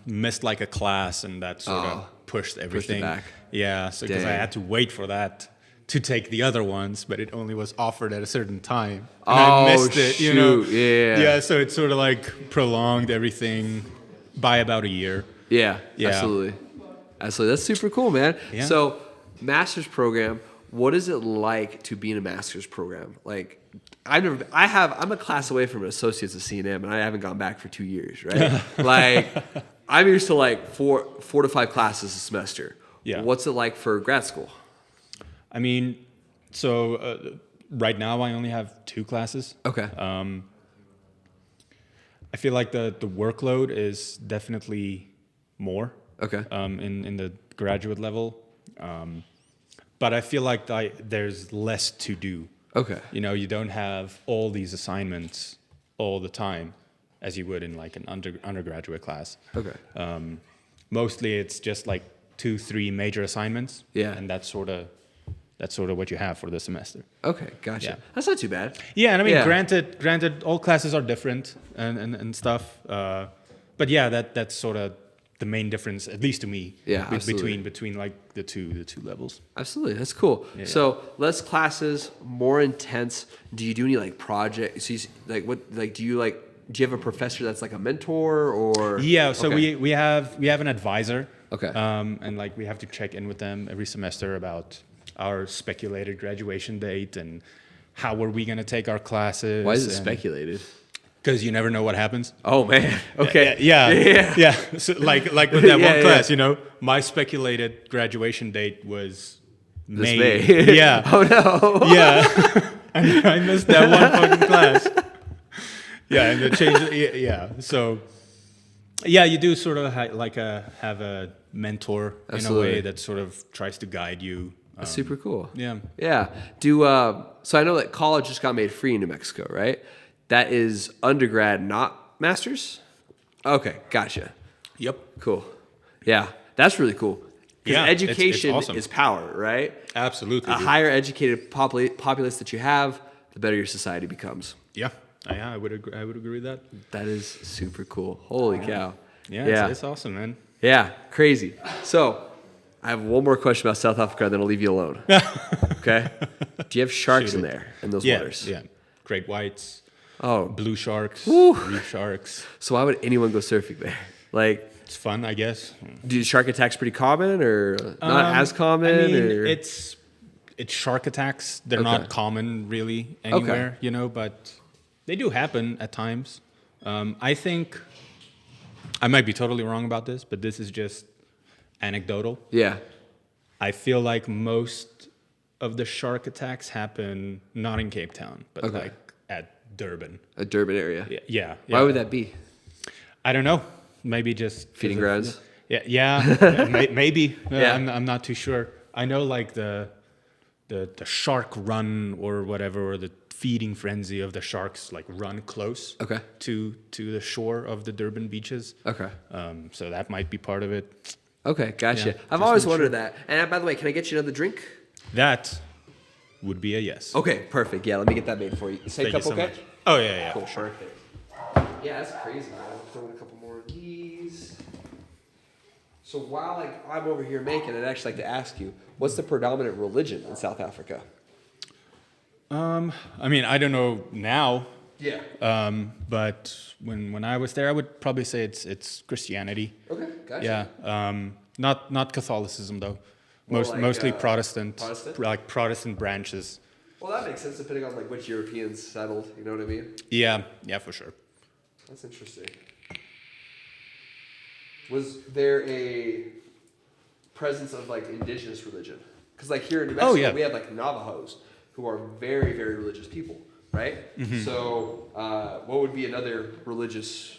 Missed like a class, and that sort of pushed everything. Pushed it back. Yeah. So because I had to wait for that to take the other ones, but it only was offered at a certain time. And I missed it, shoot. Yeah. Yeah, so it sort of like prolonged everything by about a year. Yeah. Absolutely. That's super cool, man. Yeah. So, master's program, what is it like to be in a master's program? Like, I'm a class away from an associate's at C&M, and I haven't gone back for 2 years, right? Like, I'm used to like four to 5 classes a semester. Yeah. What's it like for grad school? I mean, so right now I only have 2 classes. Okay. I feel like the workload is definitely more. Okay. In the graduate level, but I feel like there's less to do. Okay. You don't have all these assignments all the time as you would in like an undergraduate class. Okay. Mostly it's just like 2-3 major assignments. Yeah. And that's sort of what you have for the semester. Okay, gotcha. Yeah. That's not too bad. Yeah, and I mean, granted, all classes are different and stuff. But yeah, that's sort of the main difference, at least to me. Yeah, between like the two levels. Absolutely, that's cool. Yeah, so less classes, more intense. Do you do any like projects? So do you have a professor that's like a mentor or? Yeah, so we have an advisor. Okay. And like we have to check in with them every semester about our speculated graduation date and how are we going to take our classes. Why is it speculated? Because you never know what happens. Oh man. Okay. Yeah. So like with that one class, my speculated graduation date was May. Yeah. Oh no. Yeah. I missed that one fucking class. Yeah, and the change. Yeah. So, yeah, you do sort of have a mentor in a way that sort of tries to guide you. That's super cool. Yeah. Yeah. So I know that college just got made free in New Mexico, right? That is undergrad, not masters? Okay, gotcha. Yep. Cool. Yeah, that's really cool. Because education it's awesome. is power, right? Absolutely. A higher educated populace that you have, the better your society becomes. Yeah. I would agree with that. That is super cool. Holy cow. Yeah. It's awesome, man. Yeah, crazy. So, I have one more question about South Africa, then I'll leave you alone. Okay? Do you have sharks in there, in those waters? Yeah. Great whites. Oh. Blue sharks. Woo. Reef sharks. So why would anyone go surfing there? Like, it's fun, I guess. Do shark attacks pretty common or not as common? I mean, or? it's shark attacks. They're not common really anywhere, you know, but they do happen at times. I think I might be totally wrong about this, but this is just anecdotal. Yeah. I feel like most of the shark attacks happen not in Cape Town, but like at Durban. A Durban area. Yeah. Why would that be? I don't know. Maybe just feeding grounds. Maybe. I'm not too sure. I know like the shark run or whatever, or the feeding frenzy of the sharks like run close to the shore of the Durban beaches. So that might be part of it. Okay, gotcha. Yeah, I've always wondered that. And by the way, can I get you another drink? That would be a yes. Okay, perfect. Yeah, let me get that made for you. Same cup, okay? Oh, yeah. Cool, perfect. Yeah, that's crazy, man. I'll throw in a couple more of these. So while I'm over here making, I'd actually like to ask you, what's the predominant religion in South Africa? I mean, I don't know now. Yeah. But when I was there, I would probably say it's Christianity. Okay, gotcha. Yeah. Not Catholicism though. Mostly Protestant, like Protestant branches. Well, that makes sense depending on which Europeans settled. You know what I mean? Yeah, for sure. That's interesting. Was there a presence of indigenous religion? Because here in New Mexico, we have Navajos who are very, very religious people, right? Mm-hmm. So, what would be another religious?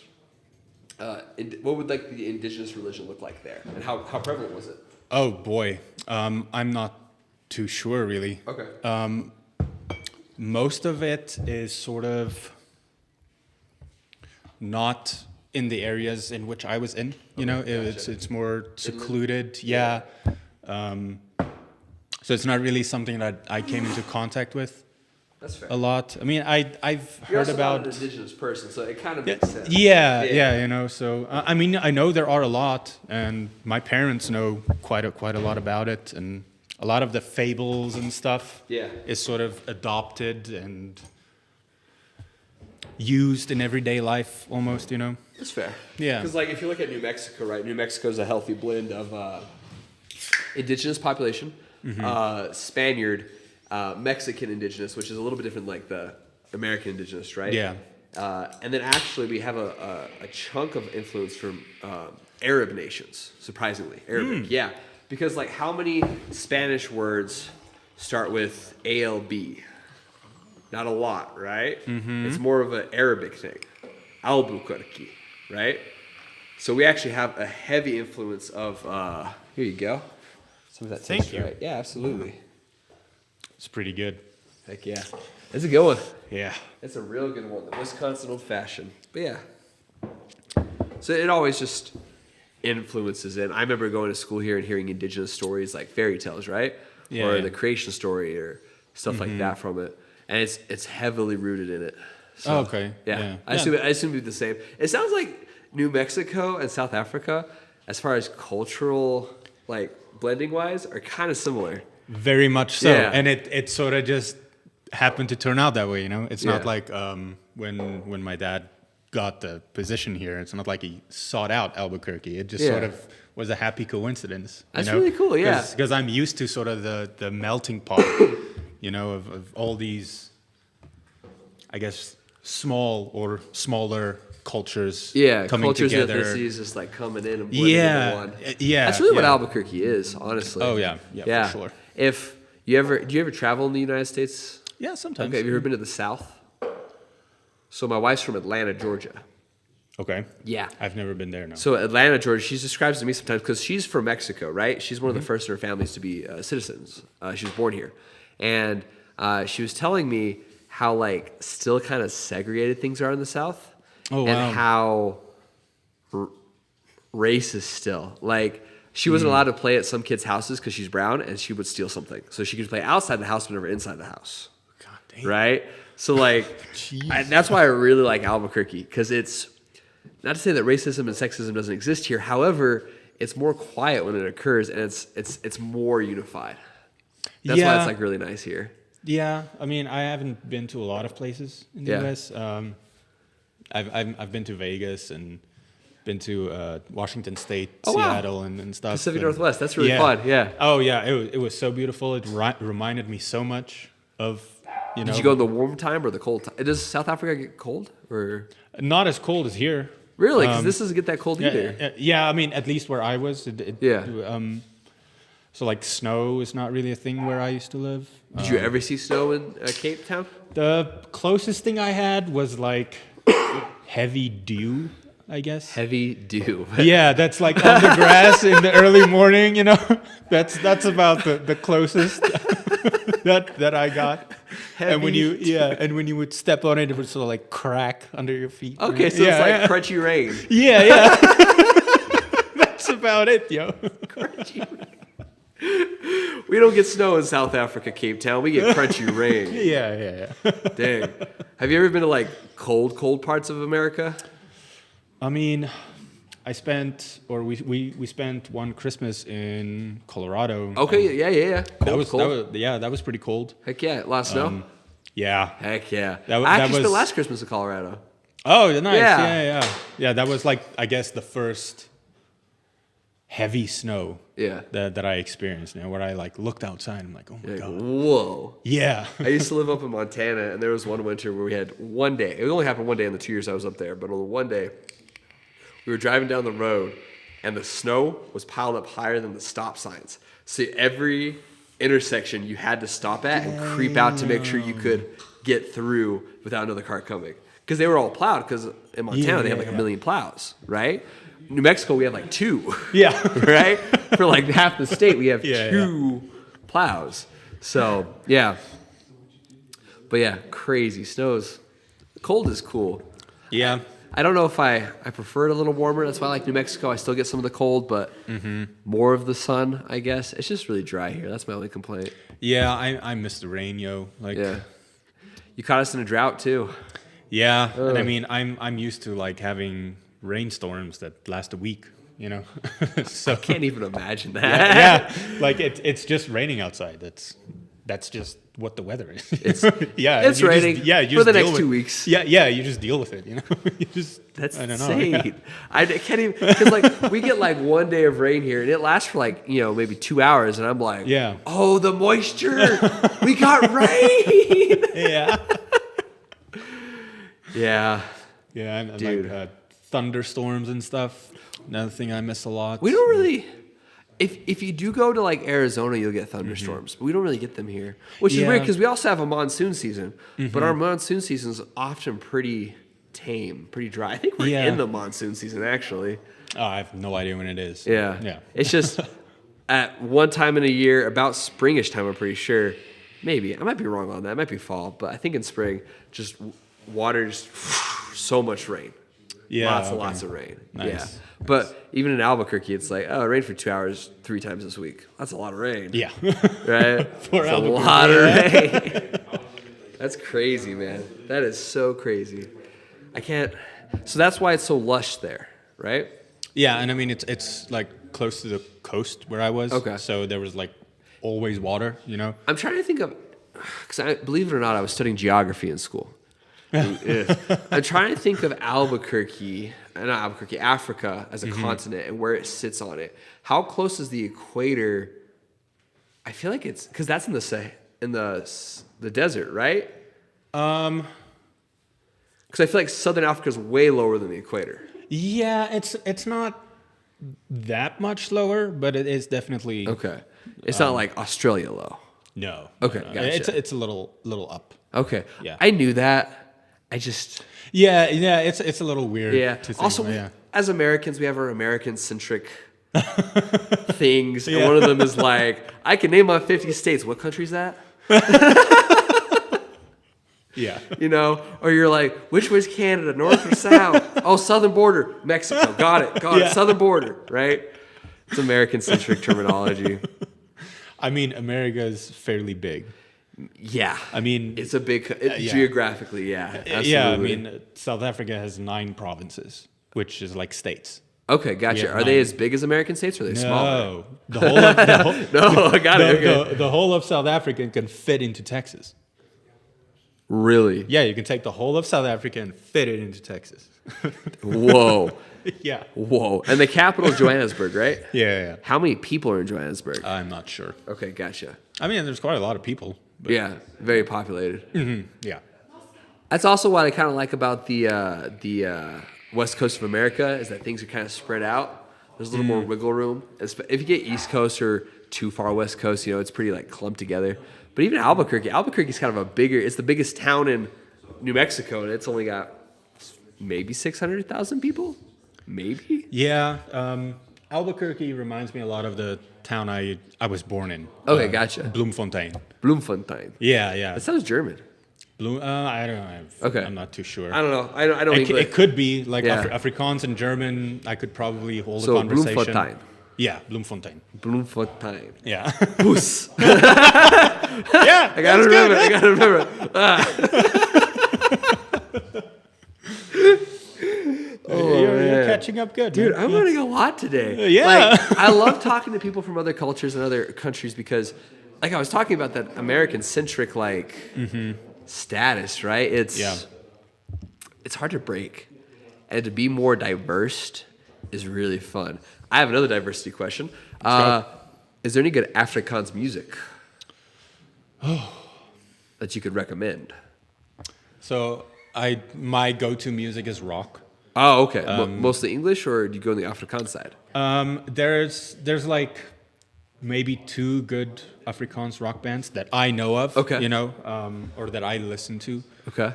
What would the indigenous religion look like there, and how prevalent was it? Oh boy, I'm not too sure really. Okay. Most of it is sort of not in the areas in which I was in. You know, gotcha. It's more secluded. Yeah. So it's not really something that I came into contact with. That's fair. A lot. I mean, I've You're heard also about not an indigenous person, so it kind of makes sense. Yeah. You know. So I mean, I know there are a lot, and my parents know quite a lot about it, and a lot of the fables and stuff is sort of adopted and used in everyday life almost. You know. That's fair. Yeah. Because if you look at New Mexico, right? New Mexico is a healthy blend of indigenous population, Spaniard. Mexican indigenous, which is a little bit different the American indigenous, right? Yeah. And then actually we have a chunk of influence from Arab nations, surprisingly. Arabic, yeah. Because how many Spanish words start with ALB? Not a lot, right? Mm-hmm. It's more of an Arabic thing. Albuquerque, right? So we actually have a heavy influence of, here you go. Some of that Thank you. Right. Yeah, absolutely. It's pretty good. Heck yeah. That's a good one. Yeah. It's a real good one. The Wisconsin Old Fashioned. But yeah. So it always just influences it. I remember going to school here and hearing indigenous stories like fairy tales, right? Yeah. Or the creation story or stuff like that from it. And it's heavily rooted in it. So, okay. Yeah. I assume it'd be the same. It sounds like New Mexico and South Africa, as far as cultural blending wise, are kind of similar. Very much so. Yeah. And it sort of just happened to turn out that way, you know? It's not like when my dad got the position here, it's not like he sought out Albuquerque. It just sort of was a happy coincidence. That's really cool, yeah. Because I'm used to sort of the melting pot, you know, of all these, I guess, small or smaller cultures coming cultures together. and ethnicities just coming in and blending into one. Yeah. That's really what Albuquerque is, honestly. Oh, yeah, for sure. If you do you ever travel in the United States? Yeah, sometimes. Okay, have you ever been to the South? So my wife's from Atlanta, Georgia. Okay. Yeah. I've never been there, no. So Atlanta, Georgia, she describes to me sometimes, because she's from Mexico, right? She's one of the first in her families to be citizens. She was born here. And she was telling me how still kind of segregated things are in the South. Oh, wow. And how racist still. She wasn't allowed to play at some kids' houses because she's brown, and she would steal something. So she could play outside the house, but never inside the house. God damn. Right? So, that's why I really like Albuquerque, because it's, not to say that racism and sexism doesn't exist here. However, it's more quiet when it occurs, and it's more unified. That's why it's really nice here. Yeah. I mean, I haven't been to a lot of places in the U.S. I've been to Vegas and been to Washington State, Oh, wow. Seattle, and stuff. Pacific and, Northwest. That's really fun. Yeah. Oh yeah, it was so beautiful. It reminded me so much of, you know. Did you go in the warm time or the cold time? Does South Africa get cold or Not as cold as here. really? Because this doesn't get that cold either. Yeah, I mean, at least where I was. Yeah. So like snow is not really a thing where I used to live. Did you ever see snow in Cape Town? The closest thing I had was like heavy dew, I guess. Heavy dew. Yeah, that's like on the grass in the early morning, you know. That's about the closest that I got. And when you would step on it, it would sort of like crack under your feet. Okay, so it's like crunchy rain. Yeah. That's about it, yo. Crunchy rain. We don't get snow in South Africa, Cape Town. We get crunchy rain. Yeah. Dang. Have you ever been to like cold parts of America? I mean, we spent one Christmas in Colorado. Okay, yeah. Cold. That was pretty cold. Heck yeah, a lot of snow. Yeah. Heck yeah. That I actually spent last Christmas in Colorado. Oh, nice. Yeah. Yeah, that was like, I guess, the first heavy snow that I experienced, where I like looked outside and I'm like, oh my God. Whoa. Yeah. I used to live up in Montana, and there was one winter where we had one day. It only happened one day in the 2 years I was up there, but on the one day, we were driving down the road, and the snow was piled up higher than the stop signs. So every intersection you had to stop at and creep out to make sure you could get through without another car coming. Because they were all plowed, because in Montana they have like a million plows, right? New Mexico, we have like 2. Yeah. Right? For like half the state, we have 2 plows. So, yeah. But yeah, crazy. Cold is cool. Yeah. I don't know if I prefer it a little warmer. That's why I like New Mexico. I still get some of the cold, but more of the sun, I guess. It's just really dry here. That's my only complaint. Yeah, I miss the rain, yo. Like, yeah. You caught us in a drought, too. Yeah. And I mean, I'm used to like having rainstorms that last a week, so I can't even imagine that. Yeah. Like it's just raining outside. That's just what the weather is. It's raining. For the next 2 weeks. Yeah, you just deal with it. That's I don't insane. know. I can't even, because like we get like one day of rain here, and it lasts for like maybe 2 hours, and I'm like, oh, the moisture, we got rain. Yeah. And dude. like thunderstorms and stuff. Another thing I miss a lot. We don't really. If you do go to like Arizona, you'll get thunderstorms, but we don't really get them here, which is weird because we also have a monsoon season, but our monsoon season is often pretty tame, pretty dry. I think we're in the monsoon season actually. Oh, I have no idea when it is. Yeah. It's just at one time in a year, about springish time. I'm pretty sure. Maybe I might be wrong on that. It might be fall, but I think in spring, just water's so much rain. Yeah, lots of rain. Nice. Yeah. But even in Albuquerque, it's like, it rained for 2 hours 3 times this week. That's a lot of rain. Yeah. Right? For a lot of rain. That's crazy, man. That is so crazy. I can't. So that's why it's so lush there, right? Yeah, and I mean, it's like close to the coast where I was. Okay. So there was like always water, I'm trying to think of, because believe it or not, I was studying geography in school. I'm trying to think of Africa as a continent and where it sits on it. How close is the equator? I feel like it's because that's in the desert, right? Because I feel like Southern Africa is way lower than the equator. Yeah, it's not that much lower, but it is definitely okay. It's not like Australia low. No. Okay, no. Gotcha. It's a little up. Okay. Yeah. I knew that. I just it's a little weird. Yeah. To think, also, as Americans, we have our American-centric things, and one of them is like, I can name off 50 states. What country is that? Yeah. Or you're like, which way's Canada, north or south? Oh, southern border, Mexico. Got it. Southern border, right? It's American-centric terminology. I mean, America is fairly big. Yeah. I mean, it's a big, geographically, absolutely. Yeah, I mean, South Africa has 9 provinces, which is like states. Okay, gotcha. Are they as big as American states, or are they smaller? No, the whole no, I got it. Okay. The whole of South Africa can fit into Texas. Really? Yeah, you can take the whole of South Africa and fit it into Texas. Whoa. Yeah. Whoa. And the capital is Johannesburg, right? Yeah. How many people are in Johannesburg? I'm not sure. Okay, gotcha. I mean, there's quite a lot of people. But Yeah, very populated. Mm-hmm. Yeah. That's also what I kind of like about the West Coast of America is that things are kind of spread out. There's a little more wiggle room. If you get East Coast or too far West Coast, it's pretty like clumped together. But even Albuquerque is kind of it's the biggest town in New Mexico, and it's only got maybe 600,000 people. Maybe. Yeah. Albuquerque reminds me a lot of the town I was born in. Okay, gotcha. Bloemfontein. Bloemfontein. Yeah. That sounds German. I don't know. Okay. I'm not too sure. I don't know. I don't. It could be like Yeah. Afrikaans and German. I could probably hold a So conversation. Bloemfontein. Yeah, Bloemfontein. Bloemfontein. Yeah. Boos. Yeah. I gotta remember. You're catching up good, Dude, man. I'm learning a lot today. Yeah. Like, I love talking to people from other cultures and other countries because, like I was talking about that American-centric, status, right? It's hard to break. And to be more diverse is really fun. I have another diversity question. Is there any good Afrikaans music that you could recommend? So my go-to music is rock. Oh, okay. Mostly English, or do you go on the Afrikaans side? There's like maybe 2 good Afrikaans rock bands that I know of. Okay. Or that I listen to. Okay.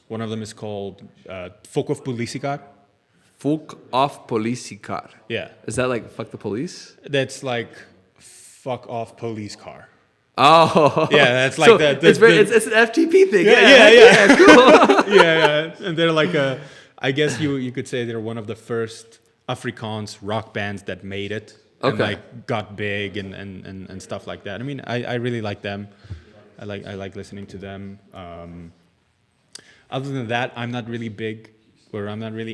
One of them is called Folk of Politiekar. Folk of Politiekar. Yeah. Is that like fuck the police? That's like fuck off police car. Oh. Yeah, that's like so that. It's an FTP thing. Yeah. Cool. Yeah. And they're like I guess you could say they're one of the first Afrikaans rock bands that made it. And Okay. like got big and stuff like that. I mean, I really like them. I like listening to them. Other than that, I'm not really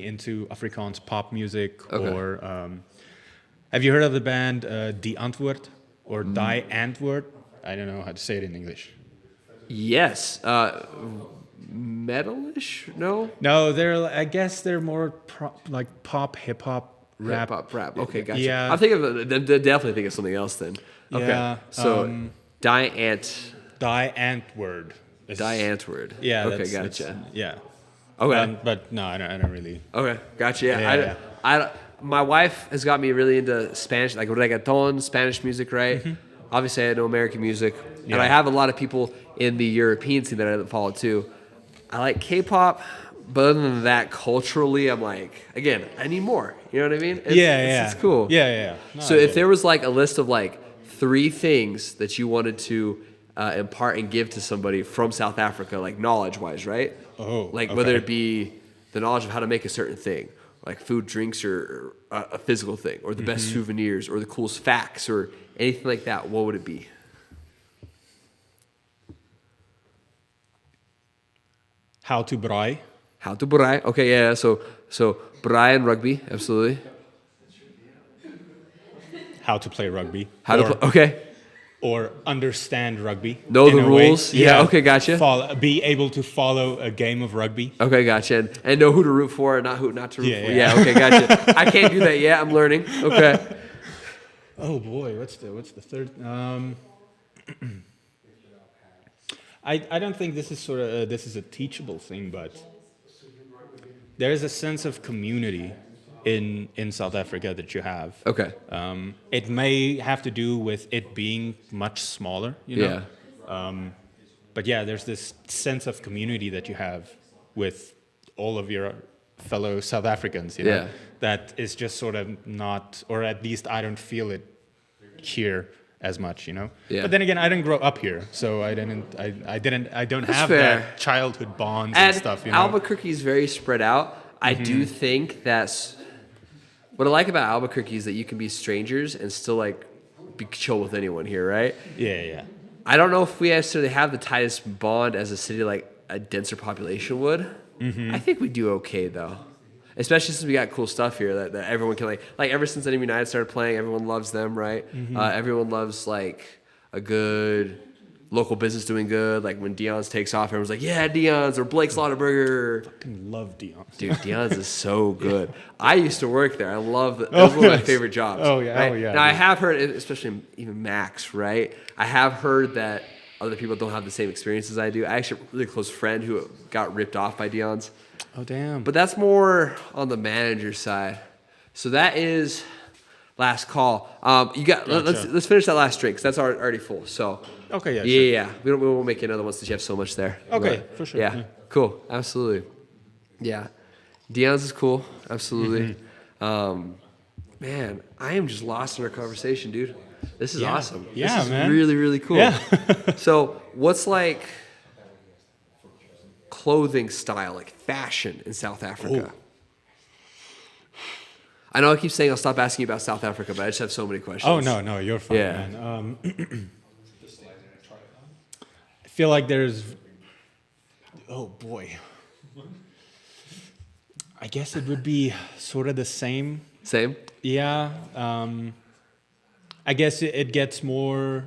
into Afrikaans pop music. Okay. Or have you heard of the band Die Antwoord or Die Antwoord? I don't know how to say it in English. Yes. Metalish? No? No, I guess they're more like pop, hip hop, rap. Hip-hop, rap. Okay, gotcha. Yeah. I'm thinking of definitely think of something else then. Okay. Yeah, So Die Antwoord. Antwoord. Yeah. Okay, gotcha. Yeah. Okay. But no, I don't really. Okay, gotcha. Yeah. Yeah. My wife has got me really into Spanish, like reggaeton, Spanish music, right? Obviously, I know American music, and I have a lot of people in the European scene that I follow too. I like K-pop, but other than that, culturally, I'm like, again, I need more. You know what I mean? It's cool. Yeah. No, So if there was like a list of like 3 things that you wanted to impart and give to somebody from South Africa, like knowledge-wise, right? Oh, like okay. whether it be the knowledge of how to make a certain thing, like food, drinks, or a physical thing, or the best souvenirs, or the coolest facts, or anything like that, what would it be? How to braai. How to braai. Okay, yeah. So braai and rugby, absolutely. How to play rugby. Okay. Or understand rugby. Know in the a way. rules. Yeah, okay, gotcha. Be able to follow a game of rugby. Okay, gotcha. And know who to root for and not to root for. Yeah. Yeah, okay, gotcha. I can't do that yet. I'm learning. Okay. Oh boy, what's the third? I don't think this is this is a teachable thing, but there is a sense of community in South Africa that you have. Okay. It may have to do with it being much smaller, Yeah. But yeah, there's this sense of community that you have with all of your fellow South Africans, Yeah. that is just sort of not, or at least I don't feel it here as much, Yeah. But then again, I didn't grow up here, so I don't That's have fair. that childhood bonds and stuff, Albuquerque is very spread out. I do think that's what I like about Albuquerque is that you can be strangers and still like be chill with anyone here, right? Yeah. I don't know if we necessarily have the tightest bond as a city like a denser population would. I think we do okay though, especially since we got cool stuff here that everyone can like. Ever since Enemy United started playing, everyone loves them, right? Everyone loves like a good local business doing good. Like when Dion's takes off, everyone's like, yeah, Dion's or Blake's Lauderburger. Fucking love Dion's. Dude, Dion's is so good. I used to work there. I love it. That was one of my favorite jobs. Oh, yeah. Right? Oh, yeah. Now, I have heard, especially even Max, right? I have heard that other people don't have the same experience as I do. I actually have a really close friend who got ripped off by Dion's. Oh, damn. But that's more on the manager side. So that is last call. You got. Gotcha. Let's finish that last drink, 'cause that's already full. So. Okay, yeah, Yeah, sure. We won't make another one since you have so much there. Okay, But, for sure. Yeah, cool. Absolutely. Yeah. Dion's is cool. Absolutely. Man, I am just lost in our conversation, dude. This is Yeah. awesome. Yeah, this is man. really, really cool. Yeah. So what's like clothing style, like fashion in South Africa? Oh. I know I keep saying I'll stop asking you about South Africa, but I just have so many questions. Oh, no, you're fine, Yeah. man. I feel like there's... Oh, boy. I guess it would be sort of the same. Same? Yeah. I guess it gets more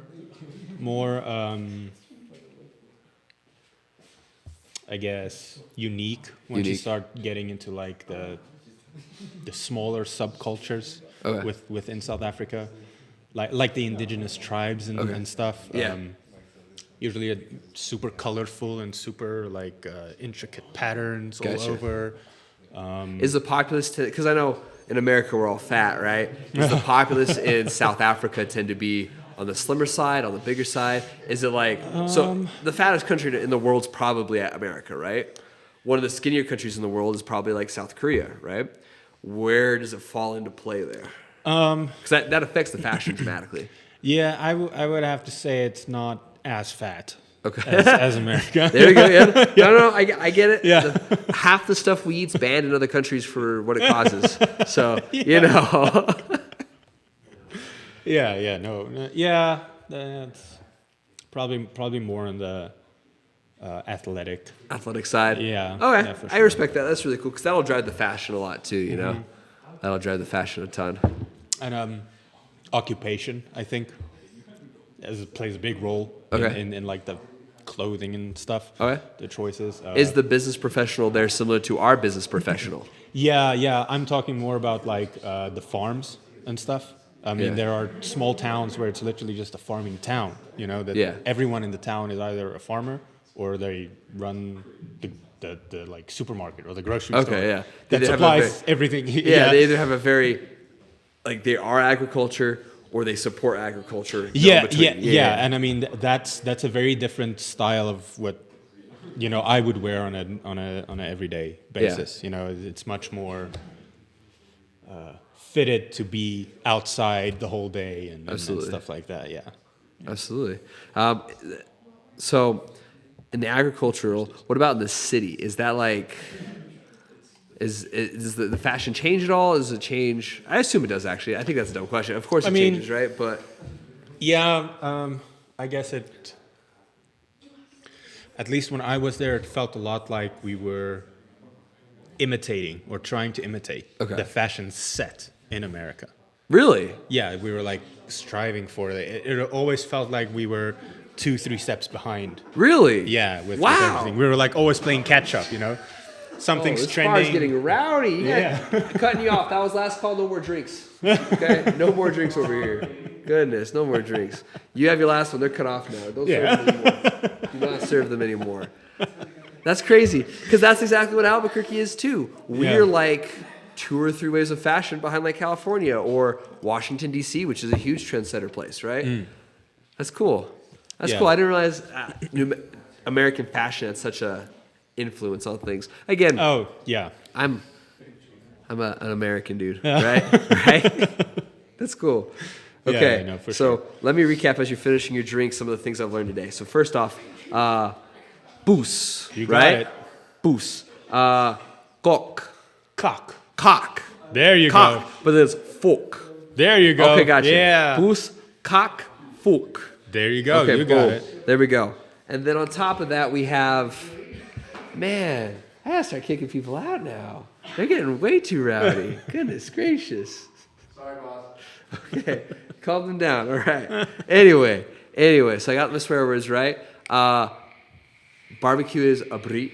I guess unique once you Unique. start getting into like the smaller subcultures Okay. within South Africa, like the indigenous tribes and stuff. Yeah. Usually super colorful and super like intricate patterns all Gotcha. over. Is the populace, because I know in America we're all fat, right? Is the populace in South Africa tend to be on the slimmer side, on the bigger side? Is it like, so the fattest country in the world's probably America, right? One of the skinnier countries in the world is probably like South Korea, right? Where does it fall into play there? Because that affects the fashion dramatically. Yeah, I would have to say it's not as fat Okay. as America. There we go. Yeah. No, I get it. Yeah. Half the stuff we eat's banned in other countries for what it causes. So, you know. Yeah, that's probably more on the athletic. Athletic side. Yeah. Okay. Yeah, for I sure. respect that. That's really cool because that'll drive the fashion a lot too, you know? That'll drive the fashion a ton. And occupation, I think, plays a big role Okay. in like the clothing and stuff. Okay. The choices. Is the business professional there similar to our business professional? Yeah. I'm talking more about like the farms and stuff. I mean, Yeah. there are small towns where it's literally just a farming town. You know that Yeah. everyone in the town is either a farmer or they run the like supermarket or the grocery store. Okay, yeah. That They have a supplies everything. Yeah, they either have a very, like they are agriculture or they support agriculture. Yeah. And I mean, that's a very different style of what, you know, I would wear on a everyday basis. You know, it's much more fitted to be outside the whole day and stuff like that. Yeah. Absolutely. So, in the agricultural, what about in the city? Is that like, does the fashion change at all? Does it change? I assume it does actually. I think that's a dumb question. Of course it changes, right? But yeah, I guess it. At least when I was there, it felt a lot like we were imitating or trying to imitate the fashion set in America. Really? Yeah, we were like striving for it. It always felt like we were 2-3 steps behind. Really? Yeah, with Wow. everything. We were like always playing catch up, you know? Something's this trending. bar's getting rowdy. Yeah. Cutting you off. That was last call. No more drinks. Okay? No more drinks over here. Goodness, no more drinks. You have your last one. They're cut off now. Don't serve them anymore. Do not serve them anymore. That's crazy. Because that's exactly what Albuquerque is too. We're like 2 or 3 waves of fashion behind like California or Washington, D.C., which is a huge trendsetter place, right? That's cool. That's cool. I didn't realize American fashion had such a influence on things. Again, Oh, yeah. I'm an American dude, right? Right? That's cool. Okay, I know, for so sure. let me recap as you're finishing your drink some of the things I've learned today. So first off, boos, You got right? it. Boos. Cock. Cock. There you Cock. go. But there's fork. There you go. Okay, gotcha. Yeah. Boos, cock, fork. There you go. Okay, You got boom. it. There we go. And then on top of that, we have, man, I gotta start kicking people out now. They're getting way too rowdy. Goodness gracious. Sorry, boss. Okay, calm them down. All right. Anyway, Anyway, so I got my swear words right. Barbecue is a brie.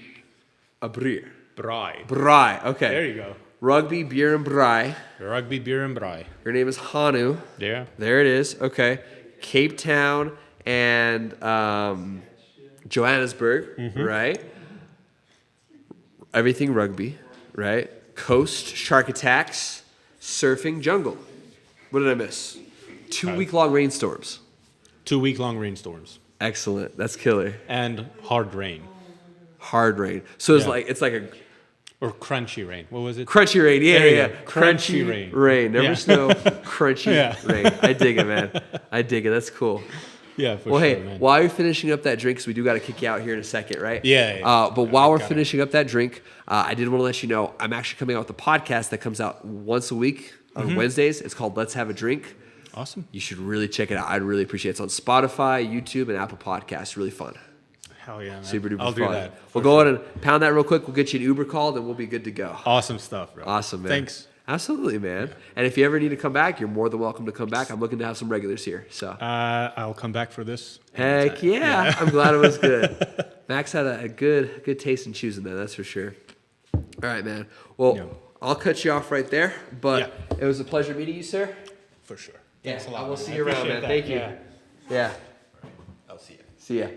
Braai. Braai. Okay. There you go. Rugby, beer, and braai. Rugby, beer, and braai. Your name is Hanno. Yeah. There it is. Okay. Cape Town and Johannesburg, right? Everything rugby, right? Coast, shark attacks, surfing, jungle. What did I miss? 2 week-long rainstorms. 2 week-long rainstorms. Excellent. That's killer. And hard rain. Hard rain. So it's like a or crunchy rain. What was it? Crunchy rain. Yeah. Crunchy rain. Rain. Never snow. Crunchy rain. I dig it, man. I dig it. That's cool. Yeah, for well, sure, hey, man. while you're finishing up that drink, because we do got to kick you out here in a second, right? Yeah. But while we're finishing up that drink, I did want to let you know I'm actually coming out with a podcast that comes out once a week on Wednesdays. It's called Let's Have a Drink. Awesome. You should really check it out. I'd really appreciate it. It's on Spotify, YouTube, and Apple Podcasts. Really fun. Hell yeah, man. Super duper I'll fun. do that. We'll go ahead and pound that real quick. We'll get you an Uber called, and we'll be good to go. Awesome stuff, bro. Awesome, man. Thanks. Absolutely, man. And if you ever need to come back, you're more than welcome to come back. I'm looking to have some regulars here. So I'll come back for this. heck yeah. I'm glad it was good. Max had a good taste in choosing that, that's for sure. All right, man. Well, I'll cut you off right there, but it was a pleasure meeting you, sir. For sure. Yeah, Thanks a lot. I will man. see you around, man. That. Thank you. Yeah. I'll see you. See ya.